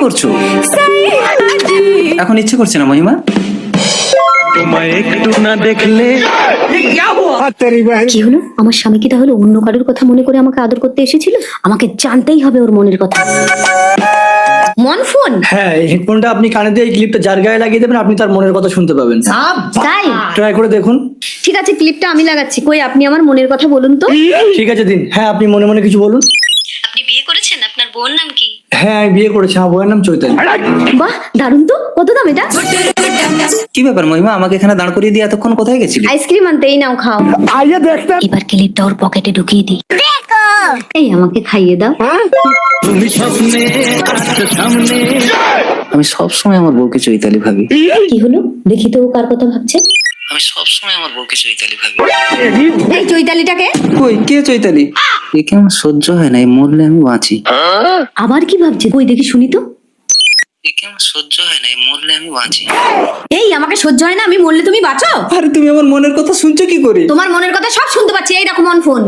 করছো? এখন ইচ্ছে করছে না মহিমা? কি হলো? আমার স্বামী কি তাহলে অন্য কারোর কথা মনে করে আমাকে আদর করতে এসেছিল? আমাকে জানতেই হবে ওর মনের কথা। মন ফোন? হ্যাঁ, এই হেডফোনটা আপনি কানে দিয়ে এই ক্লিপটা যার গায়ে লাগিয়ে দেবেন, আপনি তার মনের কথা শুনতে পাবেন। তাই? ট্রাই করে দেখুন। ঠিক আছে, ক্লিপটা আমি লাগাচ্ছি। কই, আপনি আমার মনের কথা বলুন তো। ঠিক আছে দিন। হ্যাঁ, আপনি মনে মনে কিছু বলুন। আপনি বিয়ে করেছেন? আপনার বোন নাম কি? হ্যাঁ, আমি বিয়ে করেছি। আমার বউয়ের নাম চৈতালি। বাহ, দারুণ তো। কত দাম এটা? কি ব্যাপার মহিমা, আমাকে এখানে দাঁড় করিয়ে দিয়ে এতক্ষণ কোথায় গেছিলি? আইসক্রিম আনতে। এই নাও, খাও। এবার ক্লিপটা ওর পকেটে ঢুকিয়ে দিই। এই আমাকে খাইয়ে দাও। আমি সবসময় আমার বউকে চৈতালি ভাবি। কি হলো? দেখি তো ও কার কথা ভাবছে। আমি সবসময় আমার বউকে চৈতালি ভাবি। এই চৈতালিটাকে? কই, কে চৈতালি? একে আমার সহ্য হয় না, এই মরলে আমি বাঁচি। আবার কি ভাবছে? কই দেখি, শুনি তো। একে আমার সহ্য হয় না, এই মরলে আমি বাঁচি। এই আমাকে সহ্য হয় না, আমি মরলে তুমি বাঁচো? আরে তুমি আমার মনের কথা শুনছো কি করে? তোমার মনের কথা সব শুনতে পাচ্ছি। এই দেখো মন ফোন।